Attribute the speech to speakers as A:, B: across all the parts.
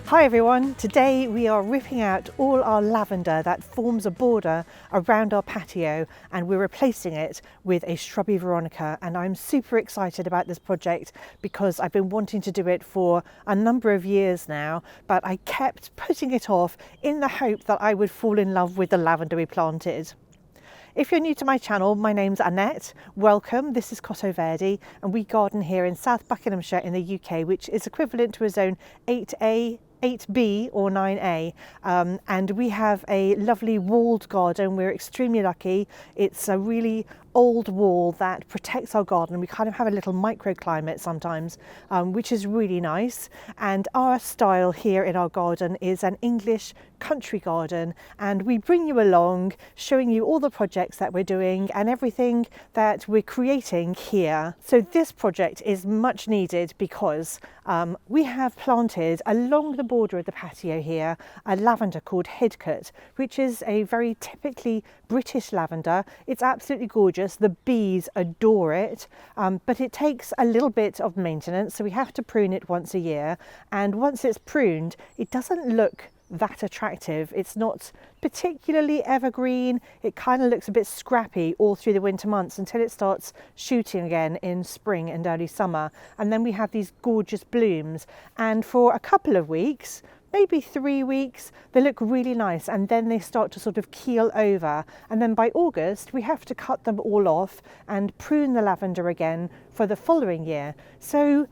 A: Hi everyone, today we are ripping out all our lavender that forms a border around our patio and we're replacing it with a shrubby veronica, and I'm super excited about this project because I've been wanting to do it for a number of years now, but I kept putting it off in the hope that I would fall in love with the lavender we planted. If you're new to my channel, my name's Annette. Welcome, this is Cottoverdi and we garden here in South Buckinghamshire in the UK, which is equivalent to a zone 8A, 8B or 9A, and we have a lovely walled garden. We're extremely lucky. It's a really old wall that protects our garden. We kind of have a little microclimate sometimes, which is really nice. And our style here in our garden is an English country garden, and we bring you along showing you all the projects that we're doing and everything that we're creating here. So this project is much needed because we have planted along the border of the patio here a lavender called Hedge, which is a very typically British lavender. It's absolutely gorgeous. The bees adore it, but it takes a little bit of maintenance, so we have to prune it once a year, and once it's pruned it doesn't look that attractive. It's not particularly evergreen. It kind of looks a bit scrappy all through the winter months until it starts shooting again in spring and early summer, and then we have these gorgeous blooms, and for a couple of weeks, maybe 3 weeks, they look really nice, and then they start to sort of keel over, and then by August we have to cut them all off and prune the lavender again for the following year. So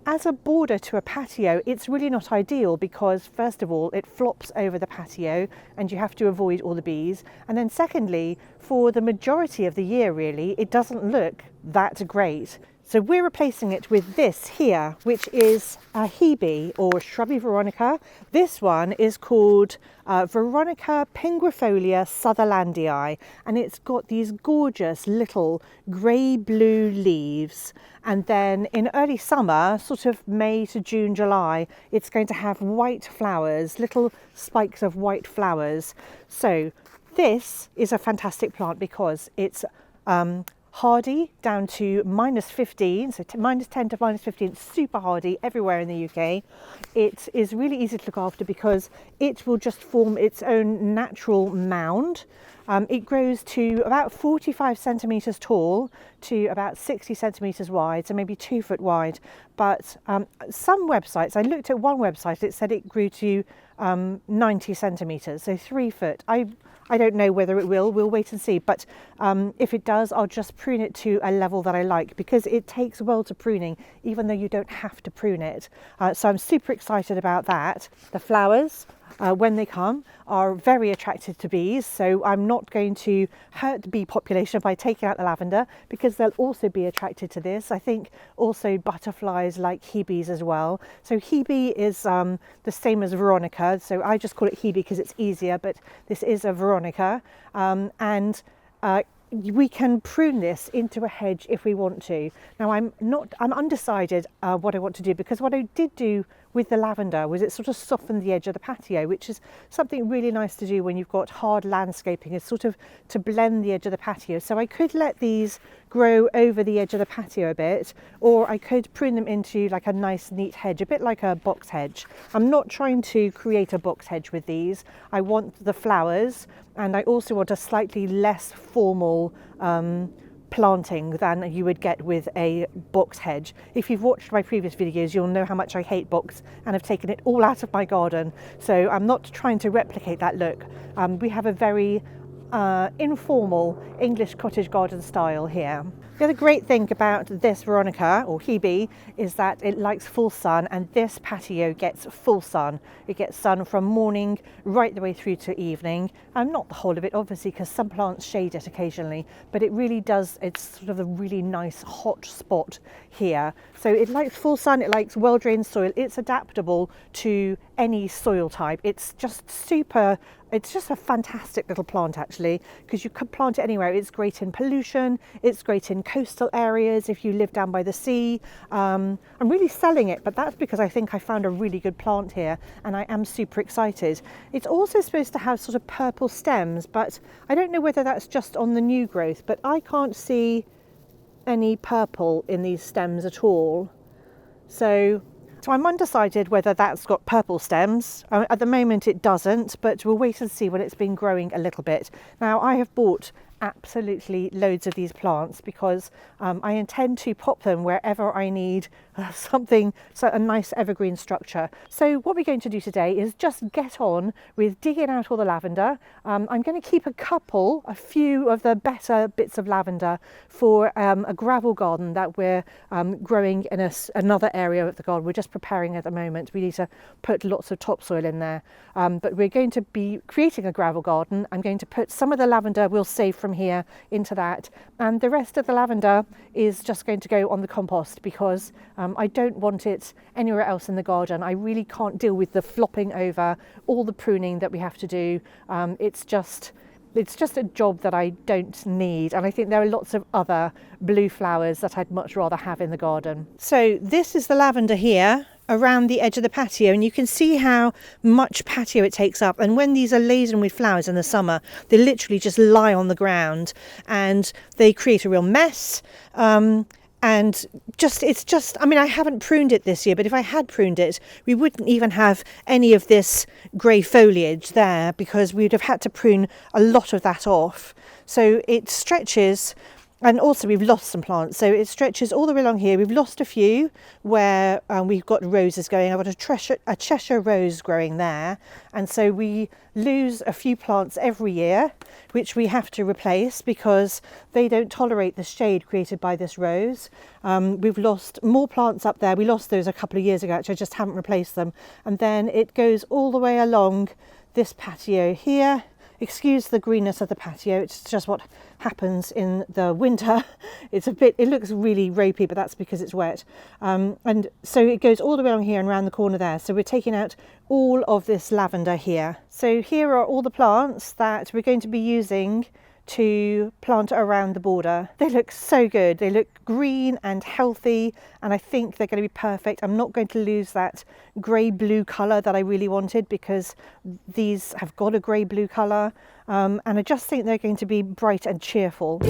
A: as a border to a patio, it's really not ideal because first of all, it flops over the patio and you have to avoid all the bees. And then secondly, for the majority of the year really, it doesn't look that great. So we're replacing it with this here, which is a Hebe or shrubby veronica. This one is called Veronica pinguifolia sutherlandii, and it's got these gorgeous little grey-blue leaves. And then in early summer, sort of May to June, July, it's going to have white flowers, little spikes of white flowers. So this is a fantastic plant because it's hardy down to -15, so -10 to -15, super hardy everywhere in the UK. It is really easy to look after because it will just form its own natural mound. It grows to about 45 centimetres tall to about 60 centimetres wide, so maybe 2 foot wide. But some websites, I looked at one website, it said it grew to 90 centimetres, so 3 foot. I don't know whether it will, we'll wait and see, but if it does, I'll just prune it to a level that I like because it takes well to pruning, even though you don't have to prune it. So I'm super excited about that. The flowers, when they come, are very attractive to bees, so I'm not going to hurt the bee population by taking out the lavender because they'll also be attracted to this. I think also butterflies like Hebes as well. So Hebe is the same as Veronica, so I just call it Hebe because it's easier, but this is a Veronica, and we can prune this into a hedge if we want to. Now I'm undecided what I want to do, because what I did do with the lavender was it sort of softened the edge of the patio, which is something really nice to do when you've got hard landscaping, is sort of to blend the edge of the patio. So I could let these grow over the edge of the patio a bit, or I could prune them into like a nice neat hedge, a bit like a box hedge. I'm not trying to create a box hedge with these. I want the flowers, and I also want a slightly less formal planting than you would get with a box hedge. If you've watched my previous videos, you'll know how much I hate box and have taken it all out of my garden. So I'm not trying to replicate that look. We have a very informal English cottage garden style here. The other great thing about this Veronica or Hebe is that it likes full sun, and this patio gets full sun. It gets sun from morning right the way through to evening, and not the whole of it obviously because some plants shade it occasionally, but it really does, it's sort of a really nice hot spot here. So it likes full sun, it likes well-drained soil, it's adaptable to any soil type. It's just super, it's just a fantastic little plant actually, because you can plant it anywhere. It's great in pollution, it's great in coastal areas if you live down by the sea. I'm really selling it, but that's because I think I found a really good plant here and I am super excited. It's also supposed to have sort of purple stems, but I don't know whether that's just on the new growth, but I can't see any purple in these stems at all. So So I'm undecided whether that's got purple stems. At the moment it doesn't, but we'll wait and see when it's been growing a little bit. Now I have bought absolutely loads of these plants because I intend to pop them wherever I need something, so a nice evergreen structure. So what we're going to do today is just get on with digging out all the lavender. I'm going to keep a few of the better bits of lavender for a gravel garden that we're growing in another area of the garden. We're just preparing at the moment. We need to put lots of topsoil in there, but we're going to be creating a gravel garden. I'm going to put some of the lavender we'll save from here into that, and the rest of the lavender is just going to go on the compost because I don't want it anywhere else in the garden. I really can't deal with the flopping over, all the pruning that we have to do. It's just a job that I don't need, and I think there are lots of other blue flowers that I'd much rather have in the garden. So this is the lavender here around the edge of the patio, and you can see how much patio it takes up. And when these are laden with flowers in the summer, they literally just lie on the ground and they create a real mess. And I mean, I haven't pruned it this year, but if I had pruned it, we wouldn't even have any of this grey foliage there because we'd have had to prune a lot of that off. So it stretches, and also we've lost some plants, so it stretches all the way along here. We've lost a few where we've got roses going. I've got a Cheshire rose growing there, and so we lose a few plants every year, which we have to replace because they don't tolerate the shade created by this rose. We've lost more plants up there. We lost those a couple of years ago, actually. I just haven't replaced them. And then it goes all the way along this patio here. Excuse the greenness of the patio, it's just what happens in the winter. It looks really ropey, but that's because it's wet. And so it goes all the way along here and around the corner there. So we're taking out all of this lavender here. So here are all the plants that we're going to be using to plant around the border. They look so good. They look green and healthy, and I think they're going to be perfect. I'm not going to lose that grey blue colour that I really wanted because these have got a grey blue colour, and I just think they're going to be bright and cheerful.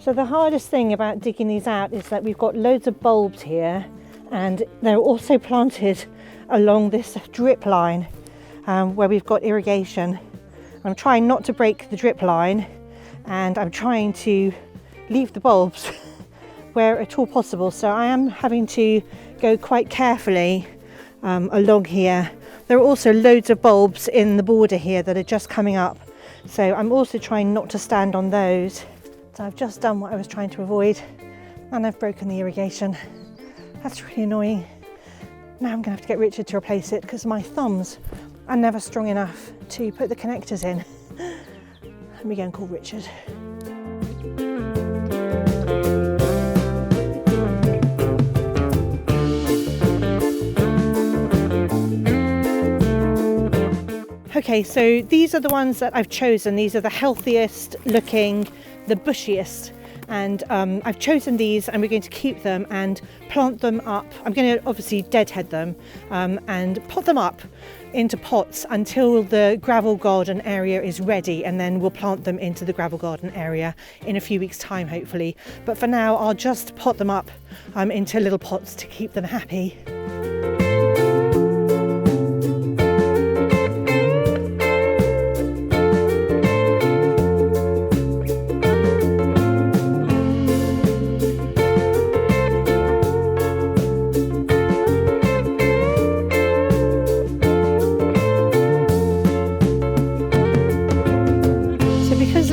A: So the hardest thing about digging these out is that we've got loads of bulbs here, and they're also planted along this drip line where we've got irrigation. I'm trying not to break the drip line, and I'm trying to leave the bulbs where at all possible. So I am having to go quite carefully along here. There are also loads of bulbs in the border here that are just coming up. So I'm also trying not to stand on those. So I've just done what I was trying to avoid, and I've broken the irrigation. That's really annoying. Now I'm going to have to get Richard to replace it because my thumbs are never strong enough to put the connectors in. Let me go and call Richard. Okay, so these are the ones that I've chosen. These are the healthiest looking, the bushiest, and I've chosen these, and we're going to keep them and plant them up. I'm going to obviously deadhead them and pot them up into pots until the gravel garden area is ready, and then we'll plant them into the gravel garden area in a few weeks' time, hopefully. But for now, I'll just pot them up into little pots to keep them happy.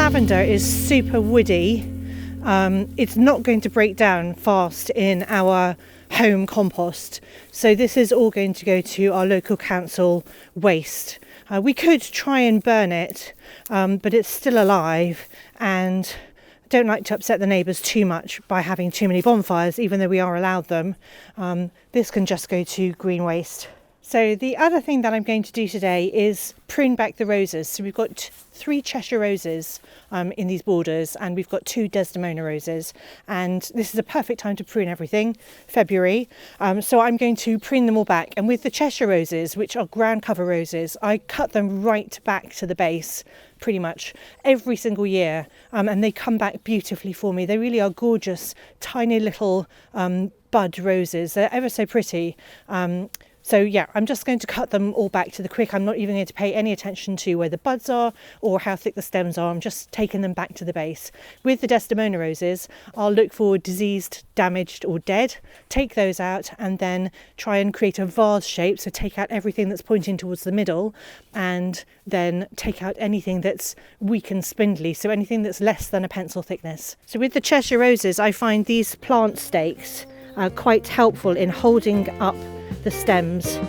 A: lavender is super woody. It's not going to break down fast in our home compost, so this is all going to go to our local council waste. We could try and burn it, but it's still alive, and I don't like to upset the neighbours too much by having too many bonfires, even though we are allowed them. This can just go to green waste. So the other thing that I'm going to do today is prune back the roses. So we've got 3 Cheshire roses in these borders, and we've got 2 Desdemona roses, and this is a perfect time to prune everything, February. So I'm going to prune them all back, and with the Cheshire roses, which are ground cover roses, I cut them right back to the base pretty much every single year, and they come back beautifully for me. They really are gorgeous, tiny little bud roses. They're ever so pretty. So yeah, I'm just going to cut them all back to the quick. I'm not even going to pay any attention to where the buds are or how thick the stems are. I'm just taking them back to the base. With the Desdemona roses, I'll look for diseased, damaged or dead, take those out, and then try and create a vase shape. So take out everything that's pointing towards the middle, and then take out anything that's weak and spindly, so anything that's less than a pencil thickness. So with the Cheshire roses, I find these plant stakes quite helpful in holding up the stems.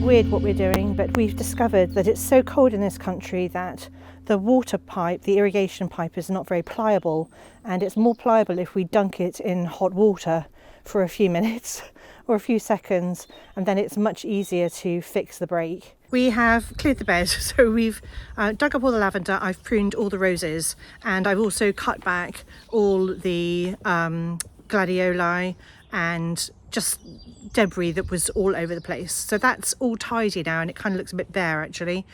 A: Weird what we're doing, but we've discovered that it's so cold in this country that the water pipe, the irrigation pipe, is not very pliable, and it's more pliable if we dunk it in hot water for a few minutes or a few seconds, and then it's much easier to fix the break. We have cleared the bed, so we've dug up all the lavender, I've pruned all the roses, and I've also cut back all the gladioli and just debris that was all over the place. So that's all tidy now, and it kind of looks a bit bare actually.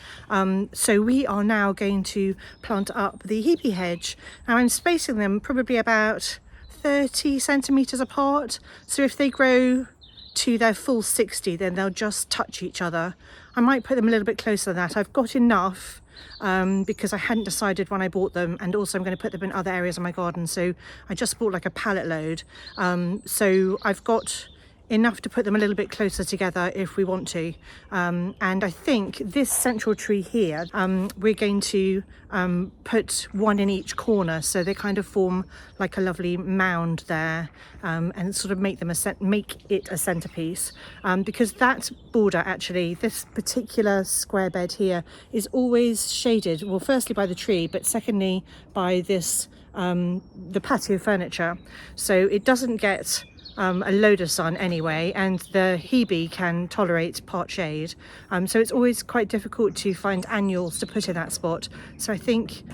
A: So we are now going to plant up the Hebe hedge. Now I'm spacing them probably about 30 centimetres apart, so if they grow to their full 60, then they'll just touch each other. I might put them a little bit closer than that. I've got enough because I hadn't decided when I bought them, and also I'm going to put them in other areas of my garden, so I just bought like a pallet load. So I've got enough to put them a little bit closer together if we want to, and I think this central tree here, we're going to put one in each corner, so they kind of form like a lovely mound there, and sort of make it a centerpiece, because that border, actually this particular square bed here, is always shaded, well firstly by the tree, but secondly by this the patio furniture, so it doesn't get a load of sun anyway, and the Hebe can tolerate part shade, so it's always quite difficult to find annuals to put in that spot. So I think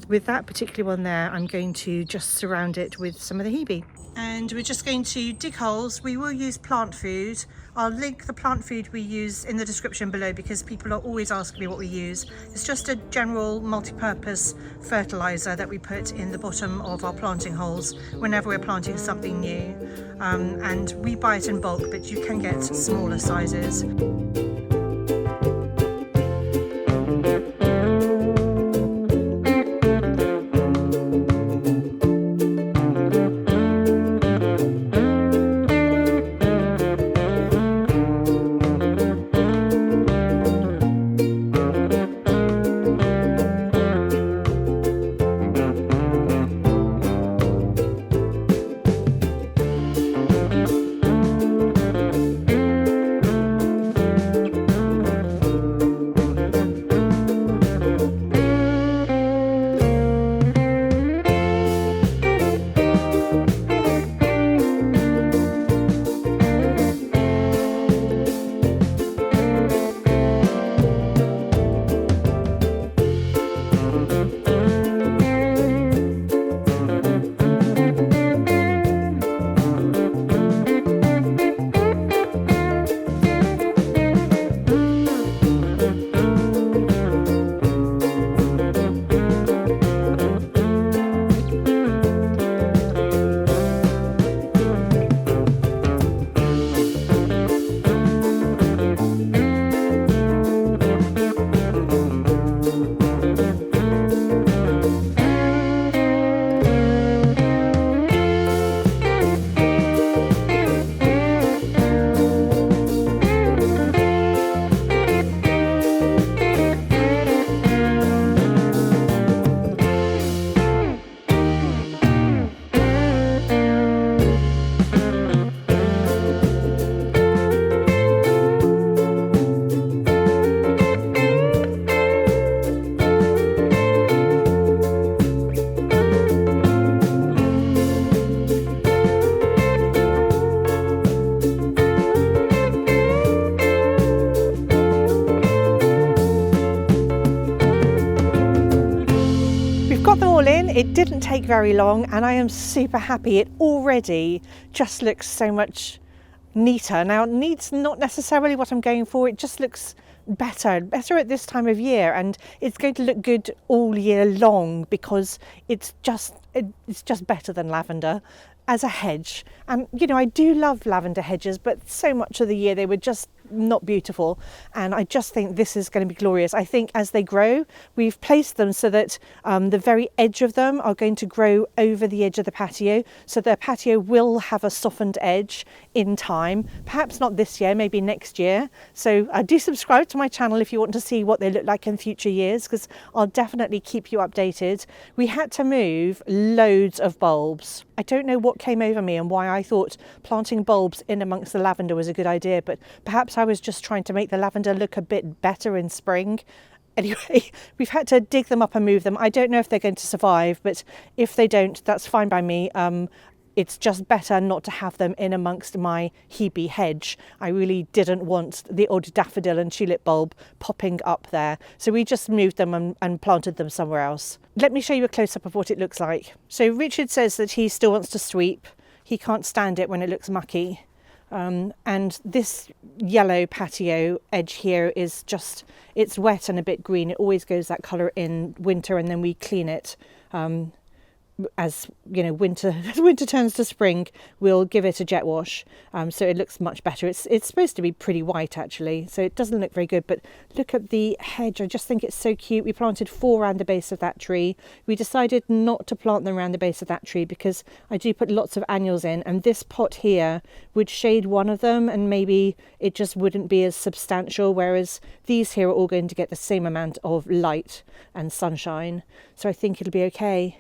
A: with that particular one there, I'm going to just surround it with some of the Hebe. And we're just going to dig holes. We will use plant food. I'll link the plant food we use in the description below, because people are always asking me what we use. It's just a general multi-purpose fertilizer that we put in the bottom of our planting holes whenever we're planting something new, and we buy it in bulk, but you can get smaller sizes. Didn't take very long, and I am super happy. It already just looks so much neater. Now, neat's not necessarily what I'm going for. It just looks better at this time of year, and it's going to look good all year long because it's just better than lavender as a hedge. And you know, I do love lavender hedges, but so much of the year they were just not beautiful, and I just think this is going to be glorious. I think as they grow, we've placed them so that the very edge of them are going to grow over the edge of the patio, so the patio will have a softened edge in time, perhaps not this year, maybe next year. So do subscribe to my channel if you want to see what they look like in future years, because I'll definitely keep you updated. We had to move loads of bulbs. I don't know what came over me and why I thought planting bulbs in amongst the lavender was a good idea, but perhaps I was just trying to make the lavender look a bit better in spring. Anyway, we've had to dig them up and move them. I don't know if they're going to survive, but if they don't, that's fine by me. It's just better not to have them in amongst my Hebe hedge. I really didn't want the odd daffodil and tulip bulb popping up there. So we just moved them and planted them somewhere else. Let me show you a close-up of what it looks like. So Richard says that he still wants to sweep. He can't stand it when it looks mucky. And this yellow patio edge here is just, it's wet and a bit green. It always goes that colour in winter, and then we clean it. As you know, winter turns to spring, we'll give it a jet wash, so it looks much better. It's supposed to be pretty white actually, so it doesn't look very good, but look at the hedge. I just think it's so cute. We planted 4 around the base of that tree. We decided not to plant them around the base of that tree because I do put lots of annuals in, and this pot here would shade one of them and maybe it just wouldn't be as substantial, whereas these here are all going to get the same amount of light and sunshine, so I think it'll be okay.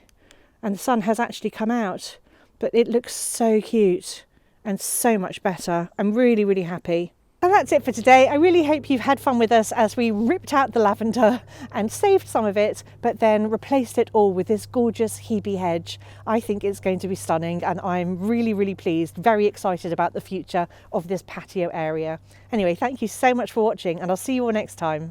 A: And the sun has actually come out, but it looks so cute and so much better. I'm really, really happy. And that's it for today. I really hope you've had fun with us as we ripped out the lavender and saved some of it, but then replaced it all with this gorgeous Hebe hedge. I think it's going to be stunning, and I'm really, really pleased, very excited about the future of this patio area. Anyway, thank you so much for watching, and I'll see you all next time.